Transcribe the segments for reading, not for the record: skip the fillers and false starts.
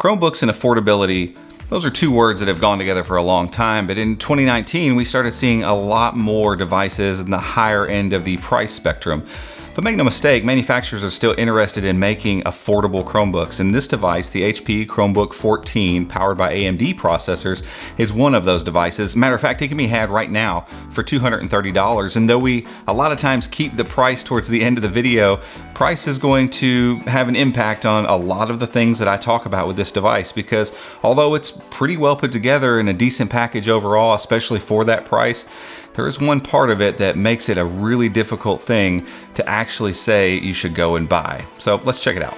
Chromebooks and affordability, those are two words that have gone together for a long time, but in 2019, we started seeing a lot more devices in the higher end of the price spectrum. But make no mistake, manufacturers are still interested in making affordable Chromebooks, and this device, the HP Chromebook 14, powered by AMD processors, is one of those devices. Matter of fact, it can be had right now for $230, and though we a lot of times keep the price towards the end of the video, price is going to have an impact on a lot of the things that I talk about with this device, because although it's pretty well put together and a decent package overall, especially for that price, there is one part of it that makes it a really difficult thing to actually say you should go and buy. So let's check it out.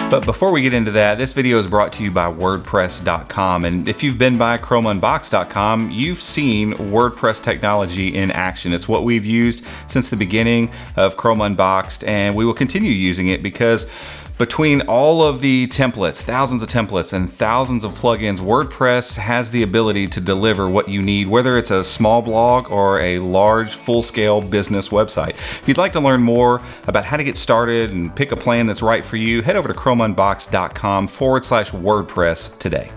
But before we get into that, this video is brought to you by WordPress.com. And if you've been by ChromeUnboxed.com, you've seen WordPress technology in action. It's what we've used since the beginning of Chrome Unboxed, and we will continue using it because between all of the templates, thousands of templates and thousands of plugins, WordPress has the ability to deliver what you need, whether it's a small blog or a large full-scale business website. If you'd like to learn more about how to get started and pick a plan that's right for you, head over to chromeunboxed.com/WordPress today.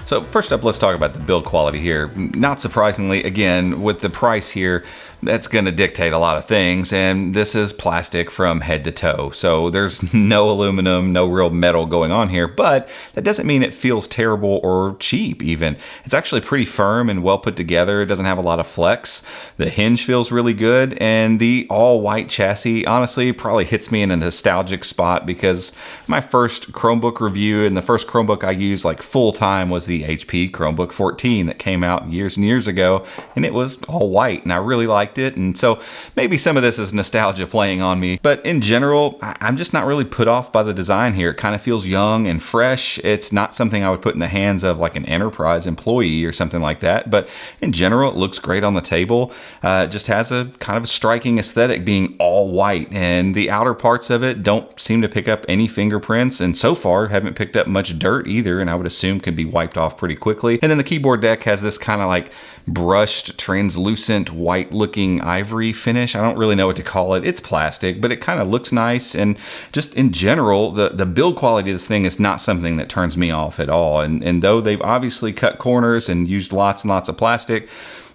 So first up, let's talk about the build quality here. Not surprisingly, again, with the price here, that's going to dictate a lot of things, and this is plastic from head to toe. So there's no aluminum, no real metal going on here, but that doesn't mean it feels terrible or cheap even. It's actually pretty firm and well put together. It doesn't have a lot of flex. The hinge feels really good, and the all-white chassis honestly probably hits me in a nostalgic spot because my first Chromebook review and the first Chromebook I used like full-time was the HP Chromebook 14 that came out years and years ago, and it was all white, and I really liked it. And so maybe some of this is nostalgia playing on me, but in general, I'm just not really put off by the design here. It kind of feels young and fresh. It's not something I would put in the hands of like an enterprise employee or something like that, but in general, it looks great on the table. It just has a kind of a striking aesthetic being all white, and the outer parts of it don't seem to pick up any fingerprints, and so far haven't picked up much dirt either, and I would assume could be wiped off pretty quickly. And then the keyboard deck has this kind of like brushed, translucent, white-looking ivory finish. I don't really know what to call it. It's plastic, but it kind of looks nice. And just in general, the build quality of this thing is not something that turns me off at all. And though they've obviously cut corners and used lots and lots of plastic,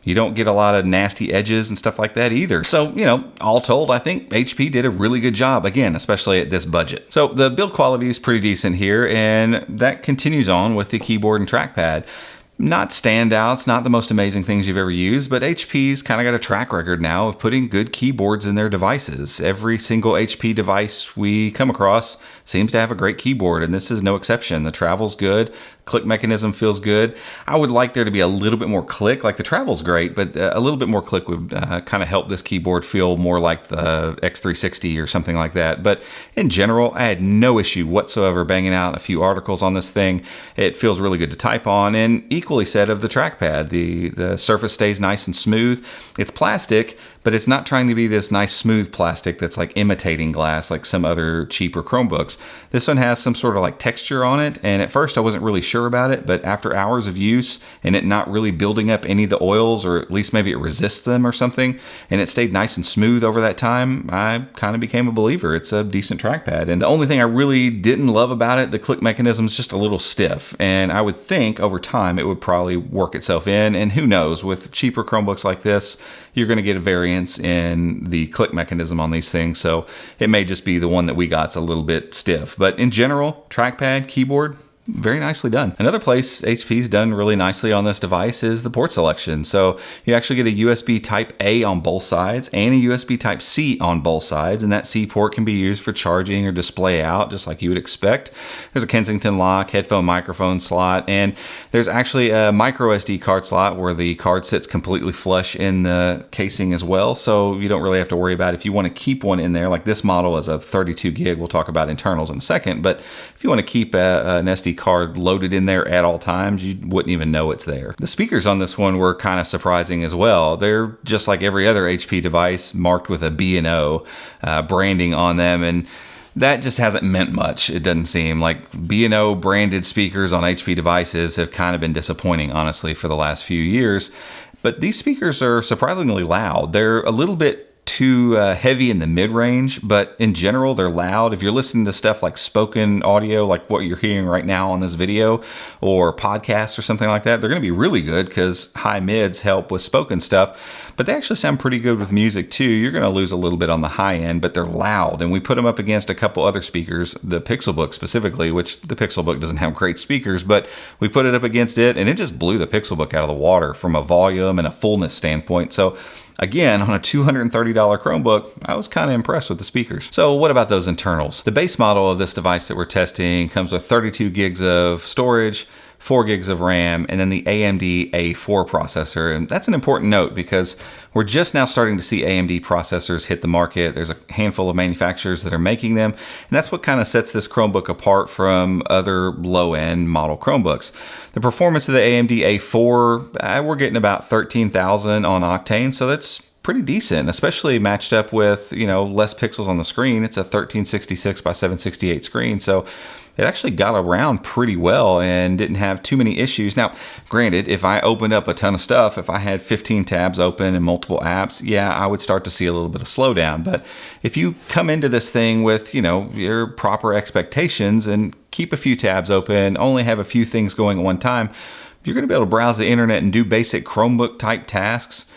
you don't get a lot of nasty edges and stuff like that either. So, you know, all told, I think HP did a really good job, again, especially at this budget. So the build quality is pretty decent here, and that continues on with the keyboard and trackpad. Not standouts, not the most amazing things you've ever used, but HP's kind of got a track record now of putting good keyboards in their devices. Every single HP device we come across seems to have a great keyboard, and this is no exception. The travel's good, click mechanism feels good. I would like there to be a little bit more click. Like the travel's great, but a little bit more click would kind of help this keyboard feel more like the X360 or something like that. But in general, I had no issue whatsoever banging out a few articles on this thing. It feels really good to type on, and equally said of the trackpad. The surface stays nice and smooth. It's plastic, but it's not trying to be this nice smooth plastic that's like imitating glass like some other cheaper Chromebooks. This one has some sort of like texture on it, and at first I wasn't really sure about it, but after hours of use and it not really building up any of the oils, or at least maybe it resists them or something, and it stayed nice and smooth over that time, I kind of became a believer. It's a decent trackpad. And the only thing I really didn't love about it, the click mechanism is just a little stiff, and I would think over time it would probably work itself in, and who knows, with cheaper Chromebooks like this, you're going to get a variance in the click mechanism on these things, so it may just be the one that we got's a little bit stiff. But in general, trackpad, keyboard, very nicely done. Another place HP's done really nicely on this device is the port selection. So you actually get a USB Type A on both sides and a USB Type C on both sides, and that C port can be used for charging or display out, just like you would expect. There's a Kensington lock, headphone microphone slot, and there's actually a micro SD card slot where the card sits completely flush in the casing as well, so you don't really have to worry about if you want to keep one in there. Like this model is a 32 gig. We'll talk about internals in a second, but if you want to keep an SD card loaded in there at all times, you wouldn't even know it's there. The speakers on this one were kind of surprising as well. They're just like every other HP device, marked with a B&O branding on them, and that just hasn't meant much, it doesn't seem. Like B&O branded speakers on HP devices have kind of been disappointing, honestly, for the last few years. But these speakers are surprisingly loud. They're a little bit too heavy in the mid-range, but in general, they're loud. If you're listening to stuff like spoken audio, like what you're hearing right now on this video, or podcasts or something like that, they're going to be really good because high mids help with spoken stuff. But they actually sound pretty good with music too. You're going to lose a little bit on the high end, but they're loud. And we put them up against a couple other speakers, the Pixelbook specifically, which the Pixelbook doesn't have great speakers, but we put it up against it and it just blew the Pixelbook out of the water from a volume and a fullness standpoint. So again, on a $230 Chromebook, I was kind of impressed with the speakers. So what about those internals? The base model of this device that we're testing comes with 32 gigs of storage, 4 gigs of RAM, and then the AMD A4 processor. And that's an important note because we're just now starting to see AMD processors hit the market. There's a handful of manufacturers that are making them. And that's what kind of sets this Chromebook apart from other low-end model Chromebooks. The performance of the AMD A4, we're getting about 13,000 on Octane. So that's pretty decent, especially matched up with, less pixels on the screen. It's a 1366 by 768 screen. So it actually got around pretty well and didn't have too many issues. Now, granted, if I opened up a ton of stuff, if I had 15 tabs open and multiple apps, yeah, I would start to see a little bit of slowdown. But if you come into this thing with, your proper expectations and keep a few tabs open, only have a few things going at one time, you're going to be able to browse the internet and do basic Chromebook type tasks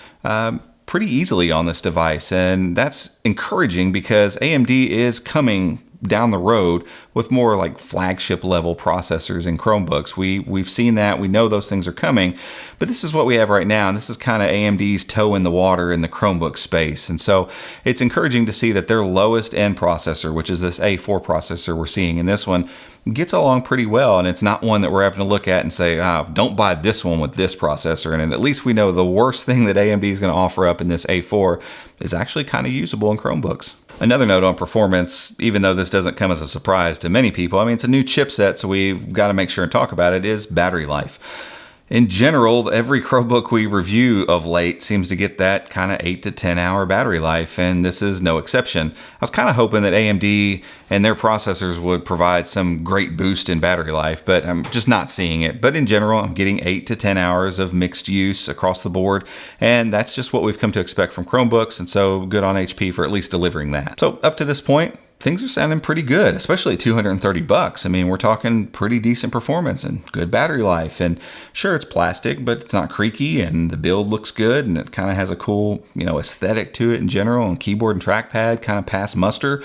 pretty easily on this device. And that's encouraging because AMD is coming down the road with more like flagship level processors in Chromebooks. We've seen that. We know those things are coming, but this is what we have right now. And this is kind of AMD's toe in the water in the Chromebook space. And so it's encouraging to see that their lowest end processor, which is this A4 processor we're seeing in this one, gets along pretty well. And it's not one that we're having to look at and say, don't buy this one with this processor. And at least we know the worst thing that AMD is going to offer up in this A4 is actually kind of usable in Chromebooks. Another note on performance, even though this doesn't come as a surprise to many people, it's a new chipset, so we've got to make sure and talk about it, is battery life. In general, every Chromebook we review of late seems to get that kind of 8 to 10 hour battery life, and this is no exception. I was kind of hoping that AMD and their processors would provide some great boost in battery life, but I'm just not seeing it. But in general, I'm getting 8 to 10 hours of mixed use across the board, and that's just what we've come to expect from Chromebooks, and so good on HP for at least delivering that. So up to this point, things are sounding pretty good, especially at $230. We're talking pretty decent performance and good battery life. And sure, it's plastic, but it's not creaky, and the build looks good, and it kind of has a cool, aesthetic to it in general, and keyboard and trackpad kind of pass muster.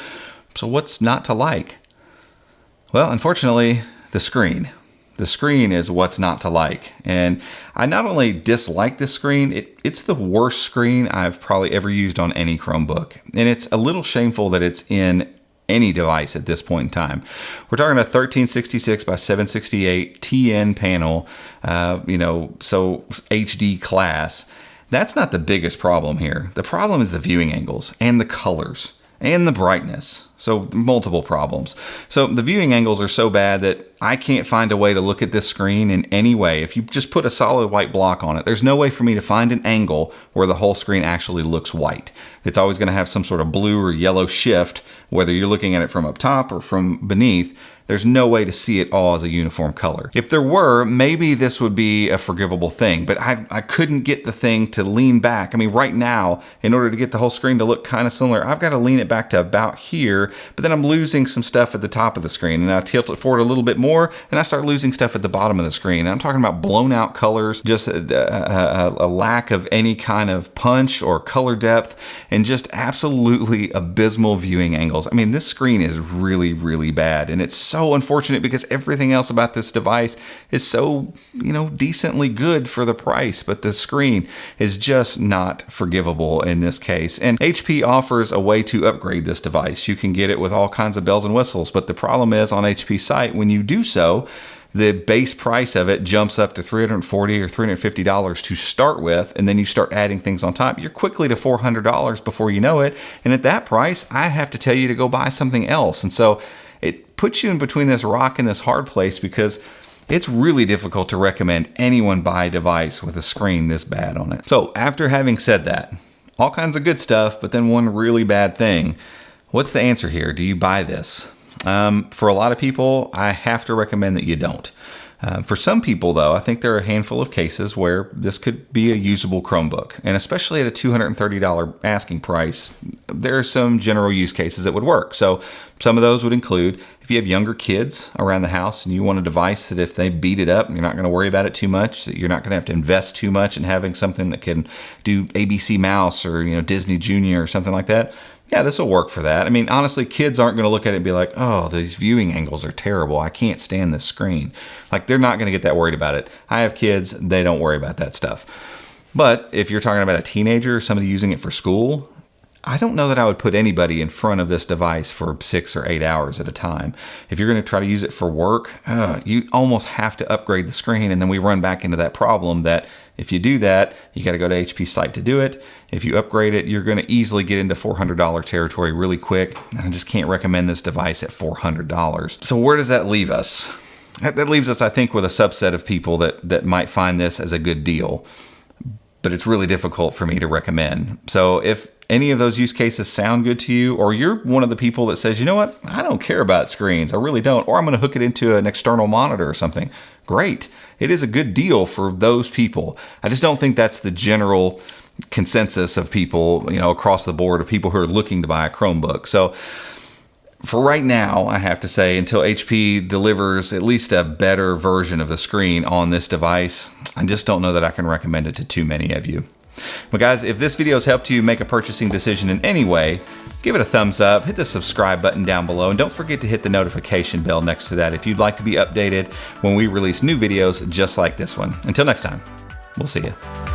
So what's not to like? Well, unfortunately, the screen. The screen is what's not to like. And I not only dislike this screen, it's the worst screen I've probably ever used on any Chromebook. And it's a little shameful that it's in any device at this point in time. We're talking a 1366 by 768 TN panel, so HD class. That's not the biggest problem here. The problem is the viewing angles and the colors and the brightness. So multiple problems. So the viewing angles are so bad that I can't find a way to look at this screen in any way. If you just put a solid white block on it, there's no way for me to find an angle where the whole screen actually looks white. It's always going to have some sort of blue or yellow shift, whether you're looking at it from up top or from beneath. There's no way to see it all as a uniform color. If there were, maybe this would be a forgivable thing, but I couldn't get the thing to lean back. Right now, in order to get the whole screen to look kind of similar, I've got to lean it back to about here, but then I'm losing some stuff at the top of the screen, and I tilt it forward a little bit more, and I start losing stuff at the bottom of the screen. And I'm talking about blown out colors, just a lack of any kind of punch or color depth, and just absolutely abysmal viewing angles. This screen is really, really bad, and it's so unfortunate because everything else about this device is so, decently good for the price, but the screen is just not forgivable in this case. And HP offers a way to upgrade this device. You can get it with all kinds of bells and whistles, but the problem is on HP's site, when you do so, the base price of it jumps up to $340 or $350 to start with, and then you start adding things on top. You're quickly to $400 before you know it, and at that price, I have to tell you to go buy something else. And so it puts you in between this rock and this hard place because it's really difficult to recommend anyone buy a device with a screen this bad on it. So after having said that, all kinds of good stuff, but then one really bad thing, what's the answer here? Do you buy this? For a lot of people, I have to recommend that you don't. For some people, though, I think there are a handful of cases where this could be a usable Chromebook. And especially at a $230 asking price, there are some general use cases that would work. So some of those would include if you have younger kids around the house and you want a device that if they beat it up, you're not going to worry about it too much, that you're not going to have to invest too much in having something that can do ABC Mouse or Disney Junior or something like that. Yeah, this will work for that. I mean, honestly, kids aren't going to look at it and be like, oh, these viewing angles are terrible. I can't stand this screen. Like, they're not going to get that worried about it. I have kids. They don't worry about that stuff. But if you're talking about a teenager, somebody using it for school, I don't know that I would put anybody in front of this device for 6 or 8 hours at a time. If you're going to try to use it for work, you almost have to upgrade the screen. And then we run back into that problem that if you do that, you got to go to HP site to do it. If you upgrade it, you're going to easily get into $400 territory really quick. I just can't recommend this device at $400. So where does that leave us? That leaves us, I think, with a subset of people that might find this as a good deal. But it's really difficult for me to recommend. So if any of those use cases sound good to you, or you're one of the people that says, you know what, I don't care about screens, I really don't, or I'm going to hook it into an external monitor or something, great. It is a good deal for those people. I just don't think that's the general consensus of people, across the board of people who are looking to buy a Chromebook. So for right now, I have to say, until HP delivers at least a better version of the screen on this device, I just don't know that I can recommend it to too many of you. Well, guys, if this video has helped you make a purchasing decision in any way, give it a thumbs up, hit the subscribe button down below, and don't forget to hit the notification bell next to that if you'd like to be updated when we release new videos just like this one. Until next time, we'll see you.